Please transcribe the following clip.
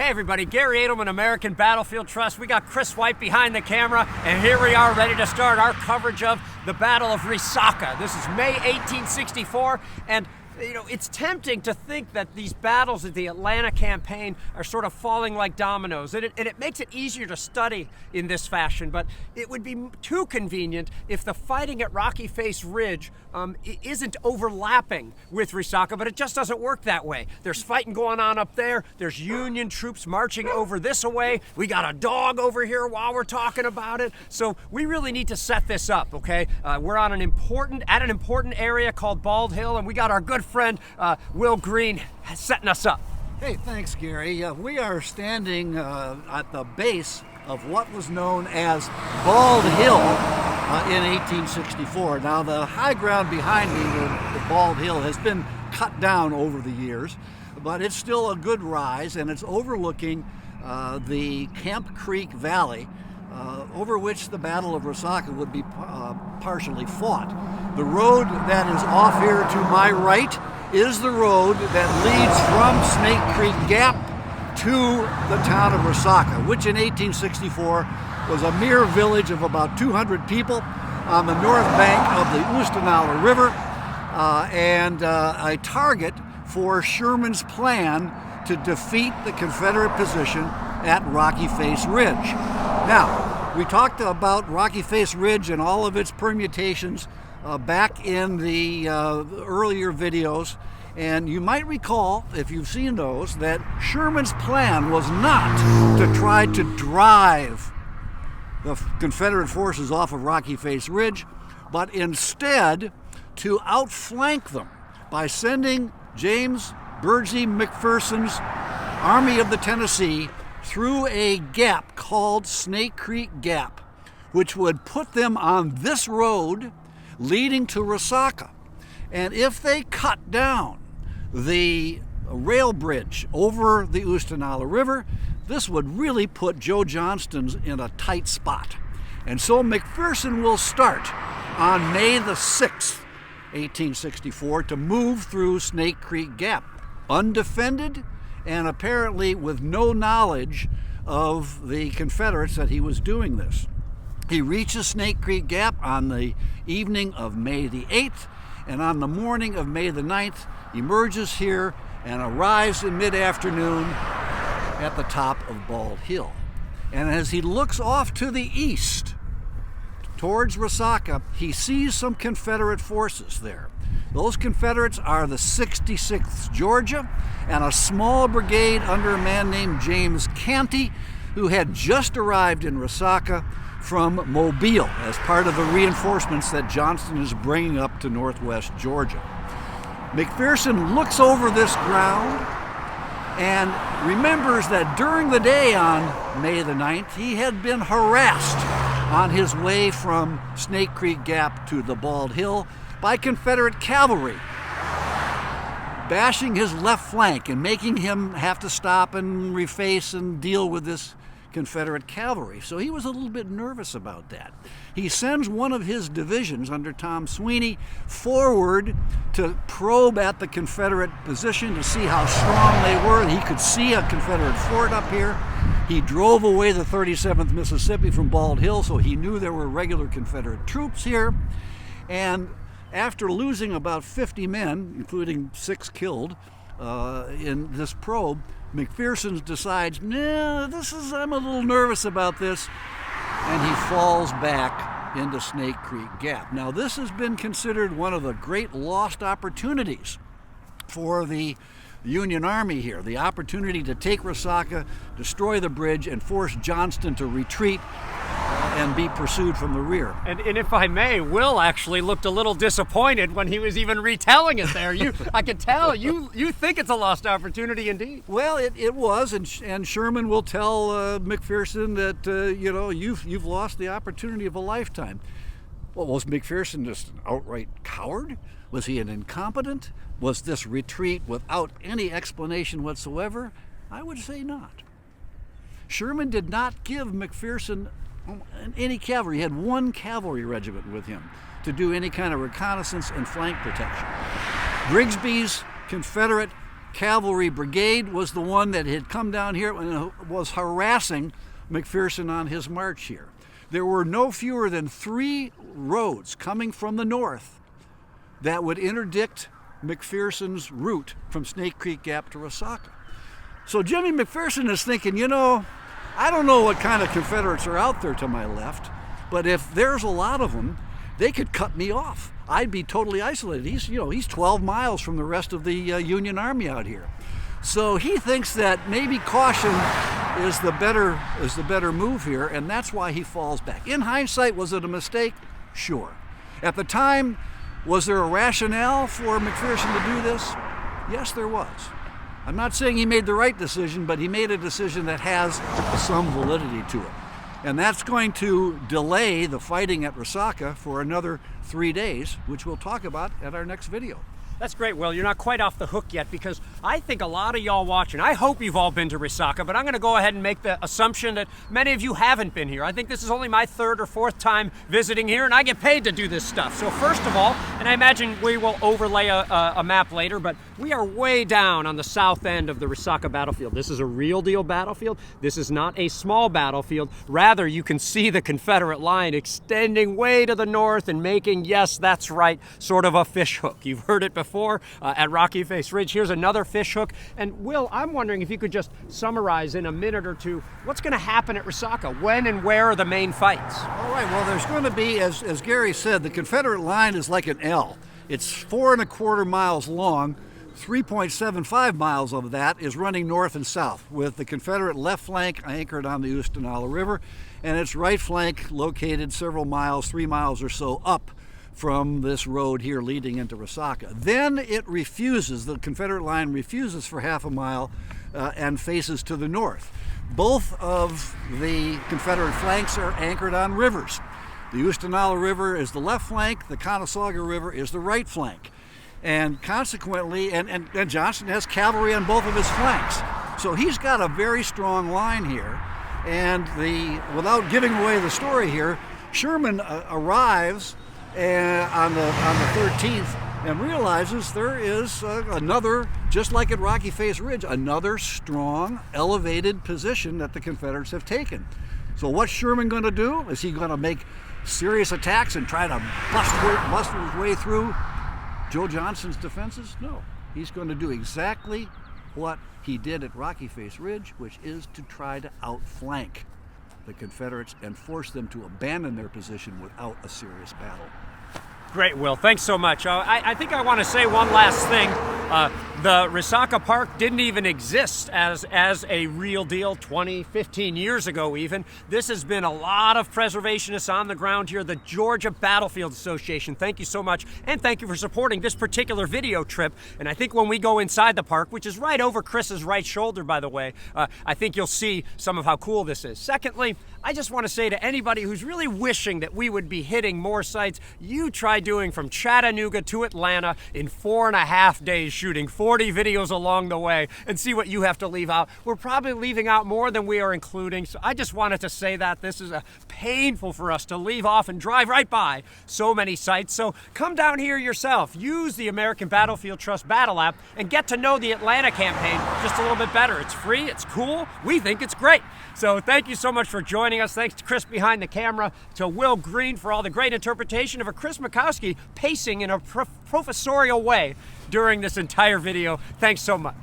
Hey everybody, Gary Edelman, American Battlefield Trust. We got Chris White behind the camera, and here we are ready to start our coverage of the Battle of Resaca. This is May 1864, and it's tempting to think that these battles of the Atlanta campaign are sort of falling like dominoes, and it makes it easier to study in this fashion, but it would be too convenient if the fighting at Rocky Face Ridge isn't overlapping with Resaca, but it just doesn't work that way. There's fighting going on up there, there's Union troops marching over this way, we got a dog over here while we're talking about it, so we really need to set this up, okay? We're on an important area called Bald Hill, and we got our good friend Will Greene setting us up. Hey, thanks, Gary. We are standing at the base of what was known as Bald Hill in 1864. Now, the high ground behind me, the Bald Hill, has been cut down over the years, but it's still a good rise, and it's overlooking the Camp Creek Valley, over which the Battle of Resaca would be partially fought. The road that is off here to my right is the road that leads from Snake Creek Gap to the town of Resaca, which in 1864 was a mere village of about 200 people on the north bank of the Oostenaula River, and a target for Sherman's plan to defeat the Confederate position at Rocky Face Ridge. Now, we talked about Rocky Face Ridge and all of its permutations back in the earlier videos, and you might recall, if you've seen those, that Sherman's plan was not to try to drive the Confederate forces off of Rocky Face Ridge, but instead to outflank them by sending James Burgsy McPherson's Army of the Tennessee through a gap called Snake Creek Gap, which would put them on this road leading to Resaca. And if they cut down the rail bridge over the Oostenaula River, this would really put Joe Johnston's in a tight spot. And so McPherson will start on May the 6th, 1864, to move through Snake Creek Gap, undefended and apparently with no knowledge of the Confederates that he was doing this. He reaches Snake Creek Gap on the evening of May the 8th, and on the morning of May the 9th, emerges here and arrives in mid-afternoon at the top of Bald Hill. And as he looks off to the east, towards Resaca, he sees some Confederate forces there. Those Confederates are the 66th Georgia and a small brigade under a man named James Canty, who had just arrived in Resaca from Mobile as part of the reinforcements that Johnston is bringing up to northwest Georgia. McPherson looks over this ground and remembers that during the day on May the 9th, he had been harassed on his way from Snake Creek Gap to the Bald Hill by Confederate cavalry, bashing his left flank and making him have to stop and reface and deal with this Confederate cavalry. So he was a little bit nervous about that. He sends one of his divisions under Tom Sweeney forward to probe at the Confederate position to see how strong they were. He could see a Confederate fort up here. He drove away the 37th Mississippi from Bald Hill, so he knew there were regular Confederate troops here. And after losing about 50 men, including 6 killed in this probe, McPherson decides, I'm a little nervous about this, and he falls back into Snake Creek Gap. Now, this has been considered one of the great lost opportunities for the Union Army here, the opportunity to take Resaca, destroy the bridge, and force Johnston to retreat and be pursued from the rear. And if I may, Will actually looked a little disappointed when he was even retelling it there. I could tell you think it's a lost opportunity indeed. Well, it was, and Sherman will tell McPherson that you've lost the opportunity of a lifetime. Well, was McPherson just an outright coward? Was he an incompetent? Was this retreat without any explanation whatsoever? I would say not. Sherman did not give McPherson any cavalry. He had 1 cavalry regiment with him to do any kind of reconnaissance and flank protection. Grigsby's Confederate Cavalry Brigade was the one that had come down here and was harassing McPherson on his march here. There were no fewer than 3 roads coming from the north that would interdict McPherson's route from Snake Creek Gap to Resaca. So Jimmy McPherson is thinking, you know, I don't know what kind of Confederates are out there to my left, but if there's a lot of them, they could cut me off. I'd be totally isolated. He's 12 miles from the rest of the Union Army out here. So he thinks that maybe caution is the better move here, and that's why he falls back. In hindsight, was it a mistake? Sure. At the time, was there a rationale for McPherson to do this? Yes, there was. I'm not saying he made the right decision, but he made a decision that has some validity to it. And that's going to delay the fighting at Resaca for another 3 days, which we'll talk about at our next video. That's great, Will. You're not quite off the hook yet, because I think a lot of y'all watching, I hope you've all been to Resaca, but I'm going to go ahead and make the assumption that many of you haven't been here. I think this is only my 3rd or 4th time visiting here, and I get paid to do this stuff. So first of all, and I imagine we will overlay a map later, but we are way down on the south end of the Resaca battlefield. This is a real deal battlefield. This is not a small battlefield. Rather, you can see the Confederate line extending way to the north and making, yes, that's right, sort of a fish hook. You've heard it before. At Rocky Face Ridge. Here's another fish hook. And Will, I'm wondering if you could just summarize in a minute or two what's going to happen at Resaca. When and where are the main fights? All right, well, there's going to be, as Gary said, the Confederate line is like an L. It's 4¼ miles long. 3.75 miles of that is running north and south, with the Confederate left flank anchored on the Oostenaula River, and its right flank located several miles, 3 miles or so up from this road here leading into Resaca. Then it refuses, the Confederate line refuses for ½ mile and faces to the north. Both of the Confederate flanks are anchored on rivers. The Oostenaula River is the left flank, the Conestoga River is the right flank. And consequently, and Johnson has cavalry on both of his flanks. So he's got a very strong line here. And without giving away the story here, Sherman arrives on the 13th and realizes there is another, just like at Rocky Face Ridge, another strong, elevated position that the Confederates have taken. So what's Sherman going to do? Is he going to make serious attacks and try to bust his way through Joe Johnston's defenses? No. He's going to do exactly what he did at Rocky Face Ridge, which is to try to outflank the Confederates and force them to abandon their position without a serious battle. Great, Will. Thanks so much. I think I want to say one last thing. The Resaca Park didn't even exist as a real deal 20, 15 years ago even. This has been a lot of preservationists on the ground here. The Georgia Battlefield Association, thank you so much. And thank you for supporting this particular video trip. And I think when we go inside the park, which is right over Chris's right shoulder, by the way, I think you'll see some of how cool this is. Secondly, I just want to say to anybody who's really wishing that we would be hitting more sites, you try doing from Chattanooga to Atlanta in 4.5 days, shooting 40 videos along the way, and see what you have to leave out. We're probably leaving out more than we are including, so I just wanted to say that this is painful for us to leave off and drive right by so many sites. So come down here yourself, use the American Battlefield Trust Battle app, and get to know the Atlanta campaign just a little bit better. It's free, it's cool, we think it's great. So thank you so much for joining us. Thanks to Chris behind the camera, to Will Greene for all the great interpretation of a Chris Mikowski pacing in a professorial way during this entire video. Thanks so much.